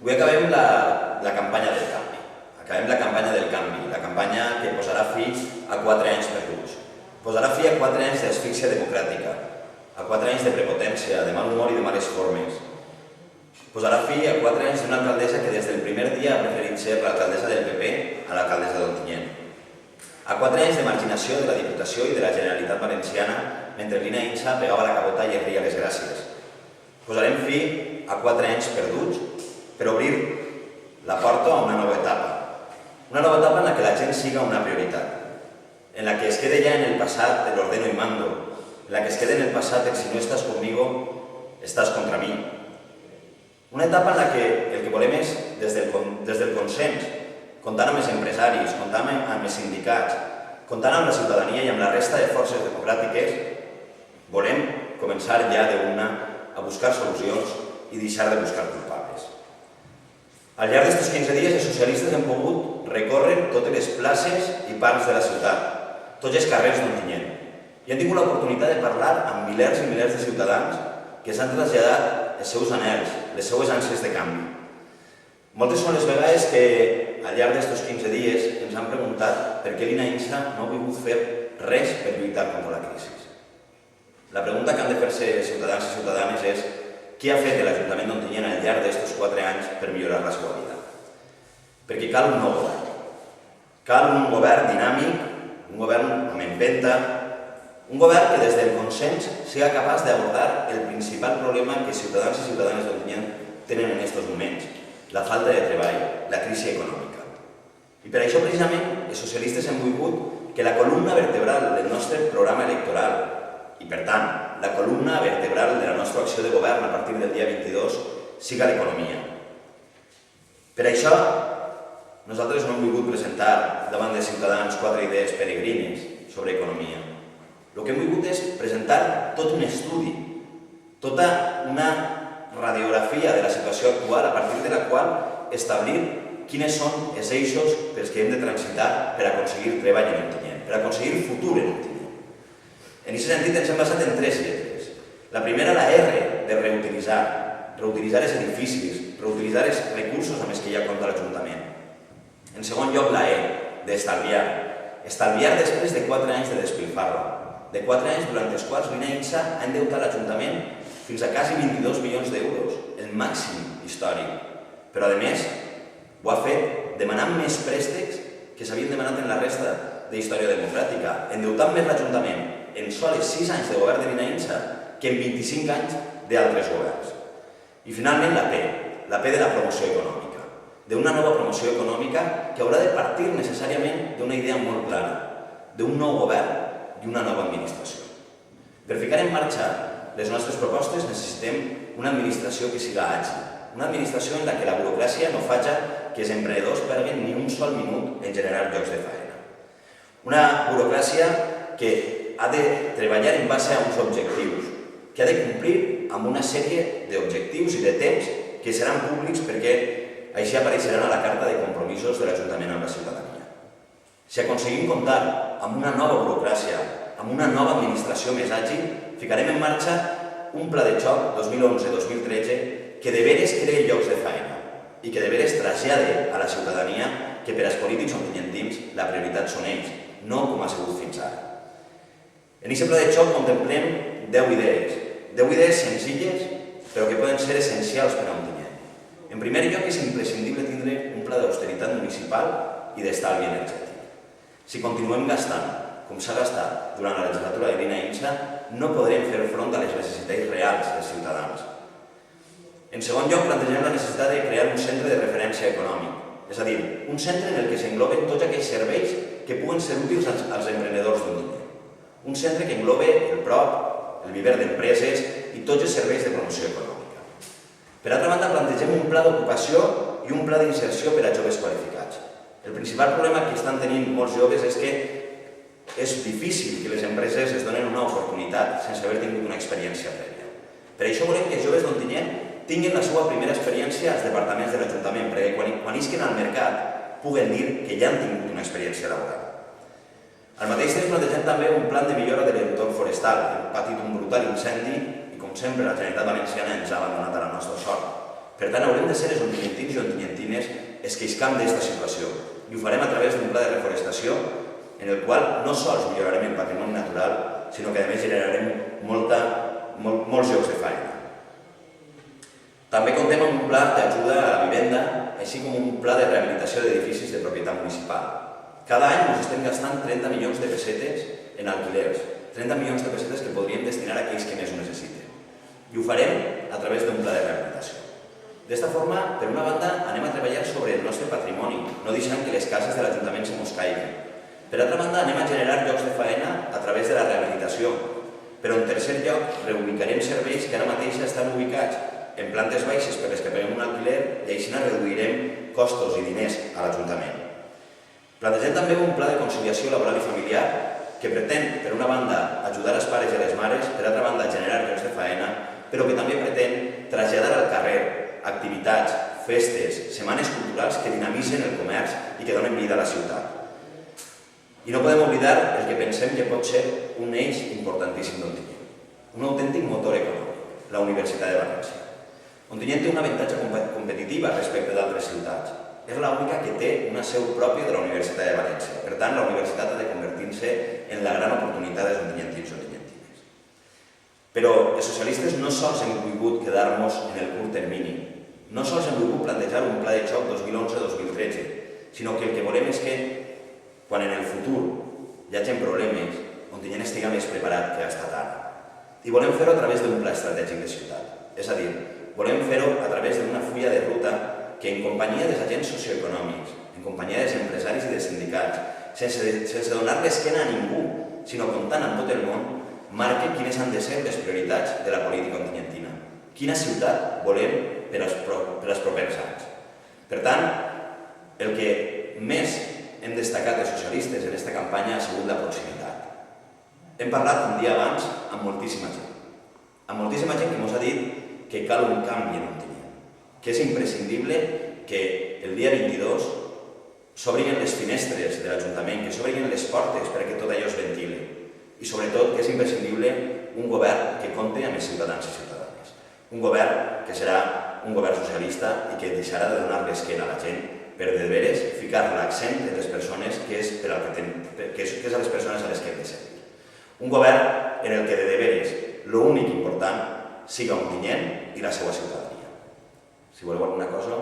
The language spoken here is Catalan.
Avui acabem la campanya del canvi. Acabem la campanya del canvi, la campanya que posarà fi a 4 anys perduts. Posarà fi a 4 anys d'asfíxia democràtica, a 4 anys de prepotència, de mal humor i de males formes. Posarà fi a 4 anys d'una alcaldessa que des del primer dia ha preferit ser l'alcaldessa del PP a l'alcaldessa d'Ontinyent. A 4 anys de marginació de la Diputació i de la Generalitat Valenciana mentre Lina Insa pegava la cabota i es ria les gràcies. Posarem fi a 4 anys perduts per obrir la porta a una nova etapa. Una nova etapa en la que la gent siga una prioritat, en la que es quede ya en el passat el ordeno y mando, en la que es quede en el passat el si no estás conmigo, estás contra mí. Una etapa en la que el que volem és, des del consens, comptant amb els empresaris, comptant amb els sindicats, comptant amb la ciutadania i amb la resta de forces democràtiques, volem començar ja d'una a buscar solucions i deixar de buscar culpables. Al llarg d'aquests 15 dies, els socialistes hem pogut recórrer totes les places i parcs de la ciutat, tots els carrers d'Ontinyent, i hem tingut l'oportunitat de parlar amb milers i milers de ciutadans que s'han traslladat els seus anhels, les seues ànsies de canvi. Moltes són les vegades que al llarg d'aquests 15 dies ens han preguntat per què Lina Insa no ha volgut fer res per lluitar contra la crisi. La pregunta que han de fer-se ciutadans i ciutadanes és què ha fet l'Ajuntament d'Ontinyent al llarg d'aquests 4 anys per millorar la seva vida. Perquè cal un nou govern. Cal un govern dinàmic, un govern amb empenta, un govern que des del consens sigui capaç d'abordar el principal problema que ciutadans i ciutadanes d'Ontinyent tenen en aquests moments, la falta de treball, la crisi econòmica. I per això precisament els socialistes hem volgut que la columna vertebral del nostre programa electoral i, per tant, la columna vertebral de la nostra acció de govern a partir del dia 22 siga l'economia. Per això, nosaltres no hem volgut presentar davant de ciutadans 4 idees peregrines sobre economia. El que hem volgut és presentar tot un estudi, tota una radiografia de la situació actual a partir de la qual establir quines són els eixos pels que hem de transitar per aconseguir treball en Ontinyent, per aconseguir futur en Ontinyent. En aquest sentit ens hem basat en 3 lletres. La primera, la R, de reutilitzar els edificis, reutilitzar els recursos amb els que ja compta l'Ajuntament. En segon lloc, la E, d'estalviar. Estalviar després de 4 anys de despilfarro, de 4 anys durant els quals Lina Insa ha endeutat l'Ajuntament fins a quasi 22 milions d'euros, el màxim històric. Però, a més, ho ha fet demanant més préstecs que s'havien demanat en la resta de història democràtica, endeutant més l'Ajuntament en sols 6 anys de govern de Lina Insa que en 25 anys d'altres governs. I finalment la P de la promoció econòmica, d'una nova promoció econòmica que haurà de partir necessàriament d'una idea molt clara, d'un nou govern i una nova administració. Per ficar en marxa les nostres propostes necessitem una administració que siga àgil, una administració en la que la burocràcia no faci que els emprenedors perdin ni un sol minut en generar llocs de feina. Una burocràcia que ha de treballar en base a uns objectius, que ha de complir amb una sèrie d'objectius i de temps que seran públics perquè així apareixeran a la carta de compromisos de l'Ajuntament amb la ciutadania. Si aconseguim comptar amb una nova burocràcia, amb una nova administració més àgil, ficarem en marxa un pla de xoc 2011-2013 que de veres creï llocs de feina i que de veres trasllade a la ciutadania que per als polítics ontinyentins la prioritat són ells, no com ha sigut fins ara. En aquest pla de xoc contemplem 10 idees senzilles però que poden ser essencials per a Ontinyent. En primer lloc, és imprescindible tindre un pla d'austeritat municipal i d'estalvi energètic. Si continuem gastant com s'ha gastat durant la legislatura de Lina Insa, no podrem fer front a les necessitats reals dels ciutadans. En segon lloc, plantegem la necessitat de crear un centre de referència econòmic, és a dir, un centre en el que s'engloben tots aquells serveis que puguen ser útils als emprenedors d'Ontinyent. Un centre que englobe el PROP, el viver d'empreses i tots els serveis de promoció econòmica. Per altra banda, plantegem un pla d'ocupació i un pla d'inserció per a joves qualificats. El principal problema que estan tenint molts joves és que és difícil que les empreses es donen una oportunitat sense haver tingut una experiència prèvia. Per això volem que els joves d'Ontinyent tinguin la seva primera experiència als departaments de l'Ajuntament, perquè quan isquen al mercat puguen dir que ja han tingut una experiència laboral. Al mateix temps plantegem també un plan de millora de l'entorn forestal. Hem patit un brutal incendi i, com sempre, la Generalitat Valenciana ens ha abandonat a la nostra sort. Per tant, haurem de ser els ontinyentins i ontinyentines els que iscam d'aquesta situació. I ho farem a través d'un pla de reforestació en el qual no sols millorarem el patrimoni natural, sinó que a més generarem molts llocs de feina. També comptem amb un pla d'ajuda a la vivenda, així com un pla de rehabilitació d'edificis de propietat municipal. Cada any ens estem gastant 30 milions de pessetes en alquilers, 30 milions de pessetes que podríem destinar a aquells que més ho necessiten. I ho farem a través d'un pla de rehabilitació. D'esta forma, per una banda, anem a treballar sobre el nostre patrimoni, no deixant que les cases de l'Ajuntament se mos caiguin. Per altra banda, anem a generar llocs de feina a través de la rehabilitació. Però en tercer lloc, reubicarem serveis que ara mateix estan ubicats en plantes baixes per les que paguem un alquiler i així reduirem costos i diners a l'Ajuntament. Plantegem també un pla de conciliació laboral i familiar que pretén, per una banda, ajudar els pares i les mares, per altra banda, generar llocs de feina, però que també pretén traslladar al carrer activitats, festes, setmanes culturals que dinamitzen el comerç i que donen vida a la ciutat. I no podem oblidar el que pensem que pot ser un eix importantíssim d'Ontinyent, un autèntic motor econòmic, la Universitat de València. Ontinyent té un avantatge competitiva respecte d'altres ciutats. És l'única que té una seu pròpia de la Universitat de València. Per tant, la universitat ha de convertir-se en la gran oportunitat dels ontinyentins i ontinyentines. Però els socialistes no sols hem volgut quedar-nos en el curt termini, no sols hem volgut plantejar un pla de xoc 2011-2013, sinó que el que volem és que, quan en el futur hi hagi problemes, Ontinyent estigui més preparat que ha estat ara. I volem fer-ho a través d'un pla estratègic de ciutat. És a dir, volem fer-ho a través d'una fulla de ruta que en companyia dels agents socioeconòmics, en companyia dels empresaris i dels sindicats, sense donar l'esquena a ningú, sinó comptant amb tot el món, marqui quines han de ser les prioritats de la política ontinyentina. Quina ciutat volem per als propers anys. Per tant, el que més hem destacat els socialistes en aquesta campanya ha sigut la proximitat. Hem parlat un dia abans amb moltíssima gent que ens ha dit que cal un canvi en Ontinyent, que és imprescindible que el dia 22 s'obrin les finestres de l'Ajuntament, que s'obrin les portes perquè tot allò es ventile i sobretot que és imprescindible un govern que compti amb els ciutadans i ciutadanes, un govern que serà un govern socialista i que deixarà de donar l'esquena a la gent per de veres ficar l'accent en les persones que és a les persones a les que hem de servir. Un govern en el que de veres l'únic important siga Ontinyent i la seva ciutadania. Si voleu alguna cosa...